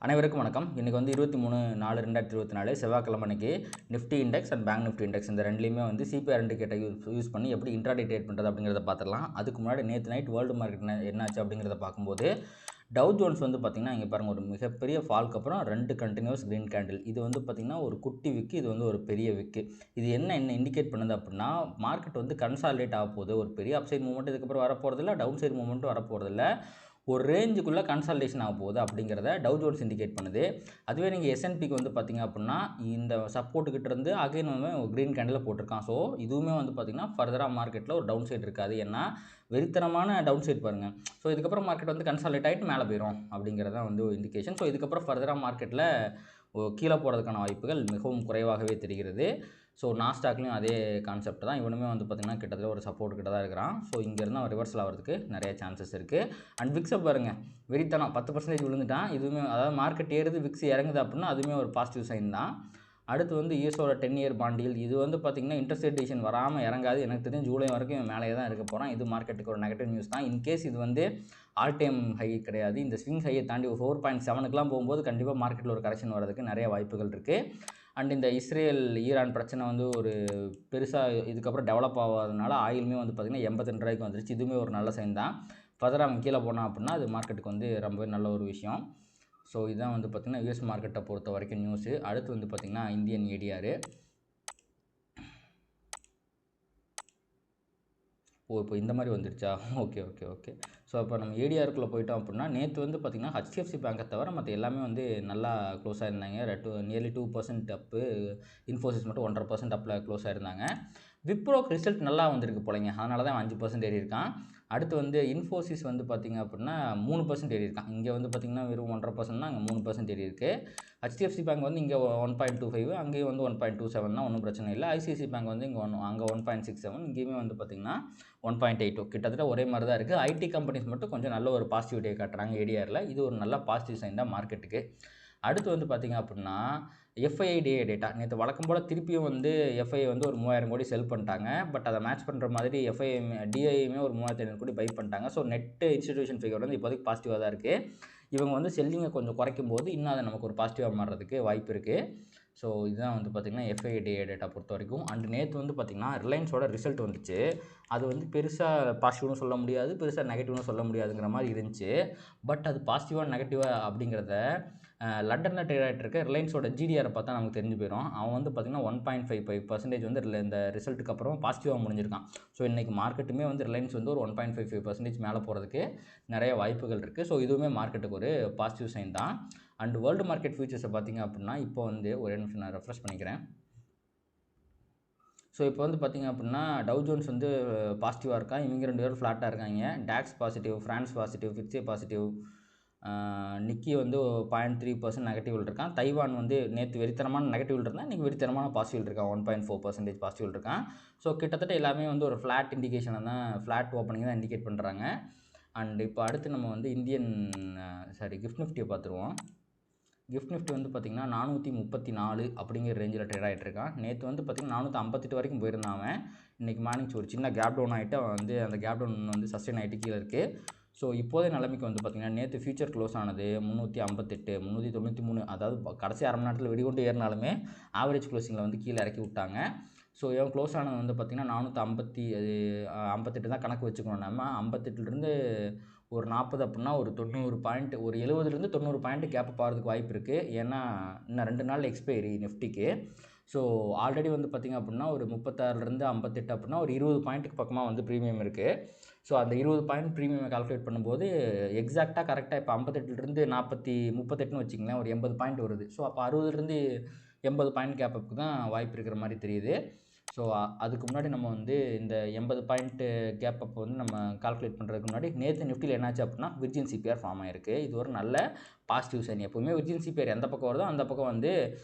அனைவருக்கும் வணக்கம். இன்றைக்கி வந்து 23/4/2024 செவ்வாய்க்கிழமை அன்றைக்கி Nifty index and bank Nifty index இந்த ரெண்டுலேயுமே வந்து சிபிஆர் இண்டிகேட்டர் யூஸ் பண்ணி எப்படி இன்ட்ராடே ட்ரேட் பண்ணுறது அப்படிங்கிறத பார்த்துடலாம். அதுக்கு முன்னாடி நேற்று நைட் வேர்ல்டு மார்க்கெட் என்னாச்சு அப்படிங்கிறத பார்க்கும்போது டவ் ஜோன்ஸ் வந்து பார்த்திங்கன்னா இங்கே பாருங்கள், ஒரு மிகப்பெரிய ஃபால்க்கு அப்புறம் 2 கண்டினியூஸ் க்ரீன் கேண்டில். இது வந்து பார்த்திங்கன்னா ஒரு குட்டி விக்கு, இது வந்து ஒரு பெரிய விக்கு. இது என்ன இண்டிகேட் பண்ணுது அப்படின்னா, மார்க்கெட் வந்து கன்சாலிடேட் ஆக போகுது. ஒரு பெரிய அப்சைட் மூவ்மெண்ட் இதுக்கப்புறம் வரப்போகிறதில்ல, டவுன் சைட் மூவ்மெண்ட்டும் வரப்போகிறதில்ல, ஒரு ரேஞ்சுக்குள்ளே கன்சாலிடேஷன் ஆக போகுது அப்படிங்கிறத டவ் ஜோன்ஸ் இண்டிகேட் பண்ணுது. அதுவே நீங்கள் எஸ்என்பிக்கு வந்து பார்த்திங்க அப்படின்னா இந்த சப்போர்ட்டுக்கிட்ட இருந்து அகைன் வந்து க்ரீன் கேண்டில் போட்டிருக்கான். ஸோ இதுவுமே வந்து பார்த்திங்கன்னா ஃபர்தராக மார்க்கெட்டில் ஒரு டவுன் சைட் இருக்காது. ஏன்னா வெறித்தனமான டவுன் சைட் பாருங்கள். ஸோ இதுக்கப்புறம் மார்க்கெட் வந்து கன்சாலிடேட் ஆகிட்டு மேலே போயிடும் அப்படிங்கிறதான் வந்து இண்டிகேஷன். ஸோ இதுக்கப்புறம் ஃபர்தராக மார்க்கெட்டில் கீழே போகிறதுக்கான வாய்ப்புகள் மிகவும் குறைவாகவே தெரிகிறது. ஸோ நாஸ்டாக்லையும் அதே கான்செப்ட் தான். இவனுமே வந்து பார்த்திங்கன்னா கிட்டத்தட்ட ஒரு சப்போர்ட் கிட்ட தான் இருக்கிறான். ஸோ இங்கேருந்து அவன் ரிவர்சல் ஆகிறதுக்கு நிறைய சான்சஸ் இருக்குது. அண்ட் விக்ஸை பாருங்கள், வெறித்தனம் 10% விழுந்துட்டான். இதுவுமே அதாவது மார்க்கெட் ஏறுது, விக்ஸ் இறங்குது அப்படின்னா அதுவுமே ஒரு பாசிட்டிவ் சைன் தான். அடுத்து வந்து யூஎஸோட 10 இயர் பாண்டில் இது வந்து பார்த்திங்கன்னா இன்ட்ரெஸ்ட் ரேட் டிசிஷன் வராமல் இறங்காது. எனக்கு தெரிஞ்சு ஜூலை வரைக்கும் மேலேயே தான் இருக்க போகிறான். இது மார்க்கெட்டுக்கு ஒரு நெகட்டிவ் நியூஸ் தான். இன்கேஸ் இது வந்து ஆல் டைம் ஹை கிடையாது, இந்த ஸ்விங் ஹையை தாண்டி 4.7க்குலாம் போகும்போது கண்டிப்பாக மார்க்கெட்டில் ஒரு கரெக்ஷன் வரதுக்கு நிறைய வாய்ப்புகள் இருக்குது. அண்ட் இந்த இஸ்ரேல் ஈரான் பிரச்சனை வந்து ஒரு பெருசாக இதுக்கப்புறம் டெவலப் ஆகாதனால ஆயிலுமே வந்து பார்த்திங்கன்னா 82 ரூபாய்க்கு வந்துருச்சு. இதுவுமே ஒரு நல்ல சைன் தான். ஃபர்தராக அவங்க கீழே போனால் அப்படின்னா அது மார்க்கெட்டுக்கு வந்து ரொம்பவே நல்ல ஒரு விஷயம். ஸோ இதுதான் வந்து பார்த்திங்கன்னா யூஎஸ் மார்க்கெட்டை பொறுத்த வரைக்கும் நியூஸு. அடுத்து வந்து பார்த்திங்கன்னா இந்தியன் ஏடிஆர். இப்போ இந்த மாதிரி வந்துடுச்சா? ஓகே. ஸோ அப்போ நம்ம ஏடிஆருக்குள்ளே போயிட்டோம் அப்படின்னா நேற்று வந்து பார்த்திங்கன்னா ஹெச்டிஎஃப்சி பேங்கை தவிர மற்ற எல்லாமே வந்து நல்லா க்ளோஸ் ஆகிருந்தாங்க. நியர்லி 2% அப்பு. இன்ஃபோசிஸ் மட்டும் 1.5% அப்பில் க்ளோஸ் ஆகிருந்தாங்க. விப்ரோக்கு ரிசல்ட் நல்லா வந்திருக்கு போலங்க, அதனால தான் 5% ஏறி இருக்கான். அடுத்து வந்து இன்ஃபோசிஸ் வந்து பார்த்திங்க அப்படின்னா 3% ஏறி இருக்கான். இங்கே வந்து பார்த்திங்கன்னா வெறும் 1.5% தான், அங்கே 3% ஏறி இருக்குது. ஹெச்டிஎஃப்சி பேங்க் வந்து இங்கே 1.25, அங்கேயும் வந்து 1.27 தான், ஒன்றும் பிரச்சனை இல்லை. ஐசிஐசி பேங்க் வந்து இங்கே அங்கே 1.67, இங்கேயுமே வந்து பார்த்திங்கன்னா 1.82, கிட்டத்தட்ட ஒரே மாதிரி தான் இருக்குது. ஐடி கம்பெனிஸ் மட்டும் கொஞ்சம் நல்ல ஒரு பாசிட்டிவிட்டியை காட்டுறாங்க ஏடிஆரில். இது ஒரு நல்ல பாசிட்டிவ் சைன் தான் மார்க்கெட்டுக்கு. அடுத்து வந்து பார்த்திங்க அப்படின்னா எஃப்ஐடிஏ டேட்டா. நேற்று வழக்கம் போல் திருப்பியும் வந்து எஃப்ஐ வந்து ஒரு 3000 கோடி செல் பண்ணிட்டாங்க. பட் அதை மேட்ச் பண்ணுற மாதிரி டிஐயுமே ஒரு 3500 கோடி பை பண்ணிட்டாங்க. ஸோ நெட்டு இன்ஸ்டிடியூஷன் ஃபிகர் வந்து இப்போதைக்கு பாசிட்டிவாக தான் இருக்குது. இவங்க வந்து செல்லிங்கை கொஞ்சம் குறைக்கும் போது இன்னும் அதை நமக்கு ஒரு பாசிட்டிவாக மாறுறதுக்கு வாய்ப்பு இருக்குது. ஸோ இதுதான் வந்து பார்த்திங்கன்னா எஃப்ஐடிஏ டேட்டா பொறுத்த வரைக்கும். அண்ட் நேற்று வந்து பார்த்திங்கன்னா ரிலையன்ஸோட ரிசல்ட் வந்துச்சு. அது வந்து பெருசாக பாசிட்டிவ்னு சொல்ல முடியாது, பெருசாக நெகட்டிவ்னு சொல்ல முடியாதுங்கிற மாதிரி இருந்துச்சு. பட் அது பாசிட்டிவாக நெகட்டிவாக அப்படிங்கிறத லண்டனில் ட்ரேட் ஆகிட்டு இருக்க ரிலையன்ஸோட ஜிடிஆரை பார்த்தா நமக்கு தெரிஞ்சு போயிடும். அவன் வந்து பார்த்திங்கன்னா 1.55% வந்து இந்த ரிசல்ட்டுக்கு அப்புறம் பாசிட்டிவாக முடிஞ்சிருக்கான். ஸோ இன்றைக்கி மார்க்கெட்டுமே வந்து ரிலையன்ஸ் வந்து ஒரு 1.55% மேலே போகிறதுக்கு நிறைய வாய்ப்புகள் இருக்குது. ஸோ இதுவுமே மார்க்கெட்டுக்கு ஒரு பாசிட்டிவ் சைன் தான். அண்ட் வேர்ல்டு மார்க்கெட் ஃபியூச்சர்ஸை பார்த்திங்க அப்படின்னா இப்போ வந்து ஒரு நிமிஷம் நான் ரெஃப்ரெஷ் பண்ணிக்கிறேன். ஸோ இப்போ வந்து பார்த்திங்க அப்படின்னா டவ் ஜோன்ஸ் வந்து பாசிட்டிவாக இருக்கான், இவங்க 2 பேரும் ஃப்ளாட்டாக இருக்காங்க. Tax positive, France positive, ஃபிட்ஸே positive, நிக்கி வந்து 0.3% நெகட்டிவில் இருக்கான். தைவான் வந்து நேற்று வெறித்தனமான நெகட்டிவில் இருந்தால் இன்றைக்கி வெறித்தனமான பாசிட்டிவ் இருக்கான், 1.4% பாசிட்டிவ் இருக்கான். ஸோ கிட்டத்தட்ட எல்லாமே வந்து ஒரு ஃப்ளாட் இண்டிகேஷனை தான், ஃப்ளாட் ஓப்பனிங் தான் இண்டிகேட் பண்ணுறாங்க. அண்ட் இப்போ அடுத்து நம்ம வந்து கிஃப்ட் நிஃப்டியை பார்த்துருவோம். கிஃப்ட் நிஃப்டி வந்து பார்த்திங்கன்னா 434 அப்படிங்கிற ரேஞ்சில் ட்ரேட் ஆகிட்டு இருக்கான். நேற்று வந்து பார்த்திங்கன்னா 458 வரைக்கும் போயிருந்தான் அவன். இன்றைக்கி மார்னிங் ஒரு சின்ன கேப் டவுன் ஆகிட்டு அவன் வந்து அந்த கேப் டவுன் வந்து சஸ்டெயின் ஆகிட்டு கீழே இருக்குது. ஸோ இப்போதைய நிலைமைக்கு வந்து பார்த்திங்கன்னா நேற்று ஃபியூச்சர் க்ளோஸ் ஆனது 358, 393, அதாவது கடைசி அரை மணி நேரத்தில் வெடிகொண்டு ஏறினாலுமே ஆவரேஜ் க்ளோசிங்கில் வந்து கீழே இறக்கி விட்டாங்க. ஸோ இவன் க்ளோஸ் ஆனது வந்து பார்த்திங்கன்னா 458 தான் கணக்கு வச்சுக்கணும். நம்ம 58லேருந்து ஒரு 40 அப்படின்னா ஒரு 90 பாயிண்ட், ஒரு 70லேருந்து 90 பாயிண்ட் கேப் போகிறதுக்கு வாய்ப்பு இருக்குது. ஏன்னா இன்னும் 2 நாள் எக்ஸ்பைரி நிஃப்டிக்கு. ஸோ ஆல்ரெடி வந்து பார்த்திங்க அப்படின்னா ஒரு 36லேருந்து 58 அப்படின்னா ஒரு 20 பாயிண்ட்டுக்கு பக்கமாக வந்து ப்ரீமியம் இருக்குது. ஸோ அந்த 20 பாயிண்ட் ப்ரீமியம் கால்குலேட் பண்ணும்போது எக்ஸாக்டாக கரெக்டாக இப்போ 58லேருந்து 38ன்னு வச்சிங்களேன், ஒரு 80 பாயிண்ட் வருது. ஸோ அப்போ 60லேருந்து 80 பாயிண்ட் கேப்புக்கு தான் வாய்ப்பு இருக்கிற மாதிரி தெரியுது. ஸோ அதுக்கு முன்னாடி நம்ம வந்து இந்த 80 பாயிண்ட்டு கேப் அப் வந்து நம்ம கால்குலேட் பண்ணுறதுக்கு முன்னாடி நேற்று நிஃப்டியில் என்னாச்சு அப்படின்னா விர்ஜின் சிபிஆர் ஃபார்ம் ஆகிருக்கு. இது ஒரு நல்ல பாசிட்டிவ் சைன். எப்போவுமே விர்ஜின் சிபிஆர் எந்த பக்கம் வருதோ அந்த பக்கம் வந்து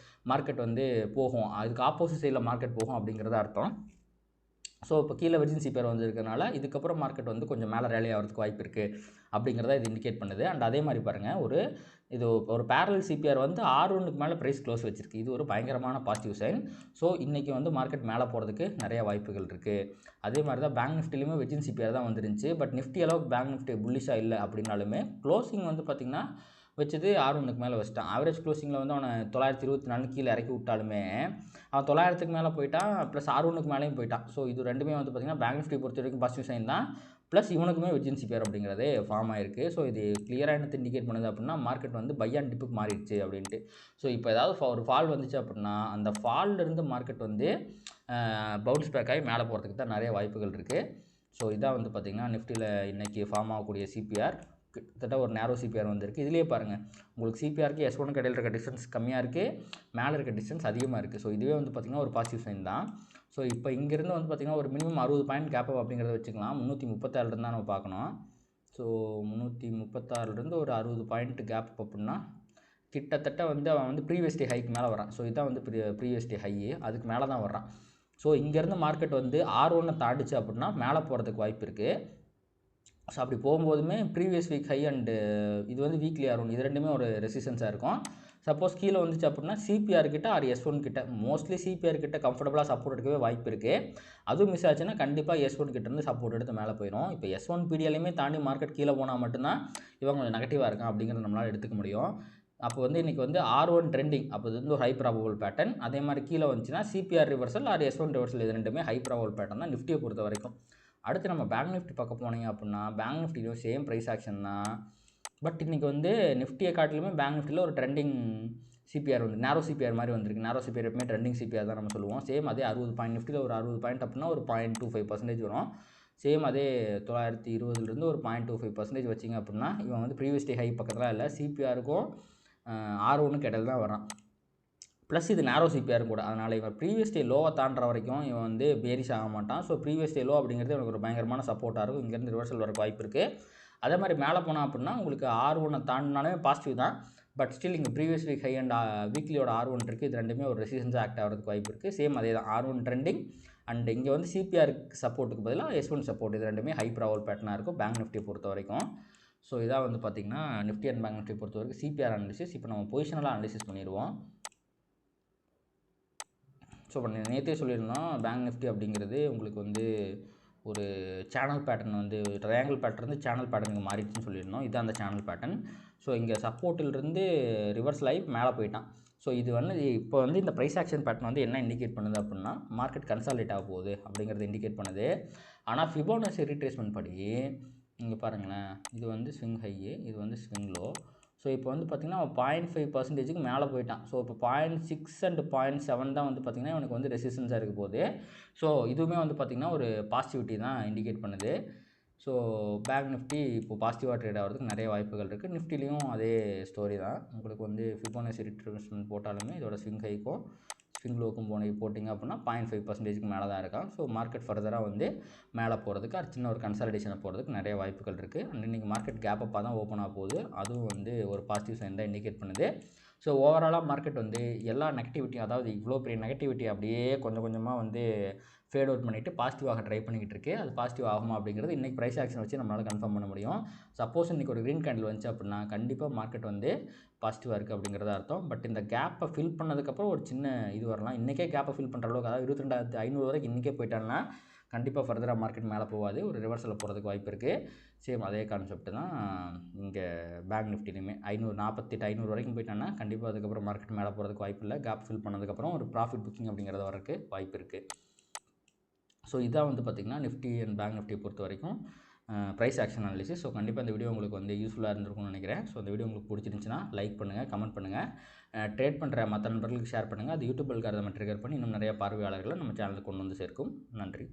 மார்க்கெட் வந்து போகும், அதுக்கு ஆப்போசிட் சைடில் மார்க்கெட் போகும் அப்படிங்கிறது அர்த்தம். ஸோ இப்போ கீழே விர்ஜின் சிபிஆர் வந்துருக்கனால இதுக்கப்புறம் மார்க்கெட் வந்து கொஞ்சம் மேலே ரேலி ஆகிறதுக்கு வாய்ப்பு இருக்குது அப்படிங்கிறத இது இண்டிகேட் பண்ணுது. அண்ட் அதே மாதிரி பாருங்கள், இது ஒரு பேரலல் சிபிஆர் வந்து R1க்கு மேலே ப்ரைஸ் க்ளோஸ் வச்சிருக்கு. இது ஒரு பயங்கரமான பாசிட்டிவ் சைன். ஸோ இன்றைக்கி வந்து மார்க்கெட் மேலே போகிறதுக்கு நிறைய வாய்ப்புகள் இருக்குது. அதே மாதிரி தான் பேங்க் நிஃப்டிலையுமே விர்ஜின் சிபிஆர் தான் வந்துருந்துச்சு. பட் நிஃப்டி அளவுக்கு பேங்க் நிஃப்டி புல்லிஷாக இல்லை அப்படின்னாலுமே க்ளோசிங் வந்து பார்த்திங்கன்னா வச்சது R1க்கு மேலே வச்சுட்டான். ஆவரேஜ் க்ளோசிங்கில் வந்து அவனை 924 கீழே இறக்கி விட்டாலுமே அவன் 900க்கு மேலே போயிட்டான், ப்ளஸ் R1க்கு மேலேயும் போயிட்டான். ஸோ இது ரெண்டுமே வந்து பார்த்திங்கன்னா பேங்க் நிஃப்டி பொறுத்த வரைக்கும் பாசிட்டிவ் சைன் தான். ப்ளஸ் இவனுக்குமே வெர்ஜின் சிபிஆர் அப்படிங்கிறதே ஃபார்ம் ஆயிருக்கு. ஸோ இது கிளியராக என்ன இண்டிகேட் பண்ணுது அப்படின்னா மார்க்கெட் வந்து பை அண்ட் டிப்புக்கு மாறிடுச்சு அப்படின்ட்டு. ஸோ இப்போ ஏதாவது ஒரு ஃபால் வந்துச்சு அப்படின்னா அந்த ஃபால்லேருந்து மார்க்கெட் வந்து பவுன்ஸ் பேக் ஆகி மேலே போகிறதுக்கு தான் நிறைய வாய்ப்புகள் இருக்குது. ஸோ இதான் வந்து பார்த்திங்கன்னா நிஃப்டியில் இன்றைக்கி ஃபார்ம் ஆகக்கூடிய சிபிஆர். கிட்டத்தட்ட ஒரு நேரோ சிபிஆர் வந்திருக்கு. இதுலேயே பாருங்கள் உங்களுக்கு சிபிஆருக்கு S1 இடையில இருக்க டிஸ்டன்ஸ் கம்மியாக இருக்குது, மேலே இருக்க டிஸ்டன்ஸ் அதிகமாக இருக்குது. ஸோ இதுவே வந்து பார்த்திங்கன்னா ஒரு பாசிட்டிவ் சைன் தான். ஸோ இப்போ இங்கேருந்து வந்து பார்த்திங்கன்னா ஒரு மினிமம் 60 பாயிண்ட் கேப் அப் அப்படிங்கிறத வச்சுக்கலாம். 336 தான் நம்ம பார்க்கணும். ஸோ 336 ஒரு 60 பாயிண்ட் கேப் அப் அப்படின்னா கிட்டத்தட்ட வந்து அவன் வந்து ப்ரீவியஸ் டே ஹைக்கு மேலே வரான். ஸோ இதான் வந்து ப்ரீவியஸ் டே ஹை, அதுக்கு மேலே தான் வர்றான். ஸோ இங்கேருந்து மார்க்கெட் வந்து R1 தாண்டிச்சு அப்படின்னா மேலே போகிறதுக்கு வாய்ப்பு இருக்குது. ஸோ அப்படி போகும்போதுமே ப்ரீவியஸ் வீக் ஹை அண்டு இது வந்து வீக்லி R1 இது ரெண்டுமே ஒரு ரெசிஸ்டன்ஸாக இருக்கும். சப்போஸ் கீழே வந்துச்சு அப்படின்னா சிபிஆர் கிட்ட ஆர் S1 கிட்ட, மோஸ்ட்லி சிபிஆர் கிட்ட கம்ஃபர்டபுளாக சப்போர்ட் எடுக்கவே வாய்ப்பு இருக்குது. அதுவும் மிஸ் ஆச்சுன்னா கண்டிப்பாக S1 கிட்டேருந்து சப்போர்ட் எடுத்து மேலே போயிடும். இப்போ S1 PDLையுமே தாண்டி மார்க்கெட் கீழே போனால் மட்டும்தான் இவங்க கொஞ்சம் நெகட்டிவாக இருக்கான் அப்படிங்கிறத நம்மளால் எடுத்துக்க முடியும். அப்போ வந்து இன்றைக்கி வந்து R1 ட்ரெண்டிங், அப்போ இது வந்து ஒரு ஹை ப்ராபபிள் பேட்டர்ன். அதே மாதிரி கீழே வந்துச்சுன்னா CPR reversal R S1 reversal, இது ரெண்டுமே ஹை ப்ராபபிள் பேட்டர்ன் தான் நிஃப்டியை பொறுத்த வரைக்கும். அடுத்து நம்ம பேங்க் நிஃப்டி பார்க்க போனீங்க அப்படின்னா பேங்க் நிஃப்டிலையும் சேம் ப்ரைஸ் ஆக்ஷன் தான். பட் இன்றைக்கி வந்து நிஃப்டியை காட்டிலுமே பேங்க் நிஃப்டியில் ஒரு ட்ரெண்டிங் சிபிஆர் வந்து நேரோ சிபிஆர் மாதிரி வந்திருக்கு. நேரோ சிபிஆர் எப்பவுமே ட்ரெண்டிங் சிபிஆர் தான் நம்ம சொல்லுவோம். சேம் அதே 60 பாயிண்ட் நிஃப்டியில் ஒரு 60 பாயிண்ட் அப்படின்னா ஒரு 0.25% வரும். சேம் அதே 920 ஒரு 0.25% வச்சிங்க அப்படின்னா இவன் வந்து ப்ரீவியஸ் டே ஹை பக்கத்தில் இல்லை, சிபிஆருக்கும் R1க்கு இடையில தான் வரான். ப்ளஸ் இது நேரோ சிபிஆரும் கூட. அதனால் இவன் ப்ரீவியஸ் டே லோவை தாண்டுற வரைக்கும் இவன் வந்து பேரிஷ் ஆக மாட்டான். ஸோ ப்ரீவியஸ் டே லோ அப்படிங்கிறது எனக்கு ஒரு பயங்கரமான சப்போர்ட்டாக இருக்கும். இங்கேருந்து ரிவர்சல் வரக்கு வாய்ப்பு இருக்குது. அதே மாதிரி மேலே போனால் அப்படின்னா உங்களுக்கு R1 தாண்டினாலே பாசிட்டிவ் தான். பட் ஸ்டில் இங்கே previous week high and வீக்லியோட R1 இருக்குது. இது ரெண்டுமே ஒரு ரெசிஸ்டன்ஸாக ஆக்ட் ஆகிறதுக்கு வாய்ப்பு இருக்குது. சேம் அதே தான் R1 ட்ரெண்டிங் அண்ட் இங்கே வந்து சிபிஆருக்கு சப்போர்ட்டுக்கு பதிலாக S1 சப்போர்ட், இது ரெண்டுமே ஹை ப்ராபபிள் பேட்டர்னாக இருக்கும் பேங்க் நிஃப்டியை பொறுத்த வரைக்கும். ஸோ இதாக வந்து பார்த்திங்கன்னா நிஃப்டி அண்ட் பேங்க் நிஃப்டி பொறுத்த வரைக்கும் சிபிஆர் அனாலிசிஸ். இப்போ நம்ம பொசிஷனலாக அனாலிசிஸ் பண்ணிடுவோம். ஸோ இப்போ நேற்றே சொல்லியிருந்தோம் பேங்க் நிஃப்டி அப்படிங்கிறது உங்களுக்கு வந்து ஒரு சேனல் பேட்டர்ன் வந்து ட்ரையாங்கிள் பேட்டர்ன் வந்து சேனல் பேட்டர்னுக்கு மாறிடுச்சுன்னு சொல்லியிருந்தோம். இதுதான் அந்த சேனல் பேட்டர்ன். ஸோ இங்கே சப்போர்ட்டிலிருந்து ரிவர்ஸ் லைவ் மேலே போயிட்டான். ஸோ இது வந்து இப்போ வந்து இந்த ப்ரைஸ் ஆக்ஷன் பேட்டர்ன் வந்து என்ன இண்டிகேட் பண்ணுது அப்படின்னா மார்க்கெட் கன்சாலிடேட் ஆக போகுது அப்படிங்கிறது இண்டிகேட் பண்ணுது. ஆனால் ஃபிபோனசி ரீட்ரேஸ்மெண்ட் படி இங்கே பாருங்களேன், இது வந்து ஸ்விங் ஹை, இது வந்து ஸ்விங் லோ. ஸோ இப்போ வந்து பார்த்திங்கன்னா 0.5%க்கு மேலே போயிட்டான். ஸோ இப்போ 0.6 அண்ட் 0.7 தான் வந்து பார்த்திங்கன்னா இவனுக்கு வந்து ரெசிஸ்டன்ஸாக இருக்க போகுது. ஸோ இதுவுமே வந்து பார்த்திங்கன்னா ஒரு பாசிட்டிவிட்டி தான் இண்டிகேட் பண்ணுது. ஸோ பேங்க் நிஃப்டி இப்போ பாசிட்டிவாக ட்ரேட் ஆகிறதுக்கு நிறைய வாய்ப்புகள் இருக்குது. நிஃப்டிலையும் அதே ஸ்டோரி தான். உங்களுக்கு வந்து ஃபிபோனசி ரீட்ரேஸ்மெண்ட் போட்டாலுமே இதோட ஸ்விங் ஹைக்கும் ஸ்விங் லோக்கும் போட்டிங்க அப்படின்னா 0.5%க்கு மேலே தான் இருக்கான். ஸோ மார்க்கெட் ஃபர்தராக வந்து மேலே போகிறதுக்கு அது சின்ன ஒரு கன்சாலிடேஷனை போகிறதுக்கு நிறைய வாய்ப்புகள் இருக்குது. அண்ட் இன்றைக்கி மார்க்கெட் கேப் அப்பாக தான் ஓப்பன் ஆக போகுது. அதுவும் வந்து ஒரு பாசிட்டிவ் சைன் தான் இண்டிகேட் பண்ணுது. ஸோ ஓவராலாக மார்க்கெட் வந்து எல்லா நெகட்டிவிட்டியும், அதாவது இவ்வளோ பெரிய நெகட்டிவிட்டி அப்படியே கொஞ்சம் கொஞ்சமாக வந்து ஃபேட் அவுட் பண்ணிவிட்டு பாசிட்டிவாக ட்ரை பண்ணிக்கிட்டு இருக்குது. அது பாசிட்டிவ் ஆகுமா அப்படிங்கிறது இன்றைக்கி ப்ரைஸ் ஆக்ஷன் வச்சு நம்மளால் கன்ஃபார்ம் பண்ண முடியும். சப்போஸ் இன்றைக்கி ஒரு க்ரீன் கேண்டில் வந்துச்சு அப்படின்னா கண்டிப்பாக மார்க்கெட் வந்து பாசிட்டிவாக இருக்குது அப்படிங்கிறத அர்த்தம். பட் இந்த கேப்பை ஃபில் பண்ணதுக்கப்புறம் ஒரு சின்ன இது வரலாம். இன்றைக்கே கேப்பை ஃபில் பண்ணுற அளவுக்கு, அதாவது 22,500 வரைக்கும் இன்றைக்கே போயிட்டாங்கன்னா கண்டிப்பாக ஃபர்தராக மார்க்கெட் மேலே போகாது, ஒரு ரிவர்சலில் போகிறதுக்கு வாய்ப்பு இருக்குது. சேம் அதே கான்செப்ட் தான் இங்கே பேங்க் நிஃப்டிலையுமே 48,500 வரைக்கும் போயிட்டாங்கன்னா கண்டிப்பாக அதுக்கப்புறம் மார்க்கெட் மேலே போகிறதுக்கு வாய்ப்பு இல்லை. கேப் ஃபில் பண்ணதுக்கப்புறம் ஒரு ப்ராஃபிட் புக்கிங் அப்படிங்கிறது வரக்கு வாய்ப்பு இருக்குது. ஸோ இதான் வந்து பார்த்திங்கன்னா நிஃப்டி அண்ட் பேங்க் நிஃப்டியை பொறுத்த வரைக்கும் ப்ரைஸ் ஆக்ஷன் அனாலிசிஸ். ஸோ கண்டிப்பாக இந்த வீடியோ உங்களுக்கு வந்து யூஸ்ஃபுல்லாக இருந்திருக்கும்னு நினைக்கிறேன். ஸோ இந்த வீடியோ உங்களுக்கு பிடிச்சிருந்துச்சுன்னா லைக் பண்ணுங்கள், கமெண்ட் பண்ணுங்கள், ட்ரேட் பண்ணுற மற்ற நண்பர்களுக்கு ஷேர் பண்ணுங்கள். அது யூடியூப் அல்காரிதமை ட்ரிகர் பண்ணி இன்னும் நிறைய பார்வையாளர்களை நம்ம சேனலுக்கு கொண்டு வந்து சேர்க்கும். நன்றி.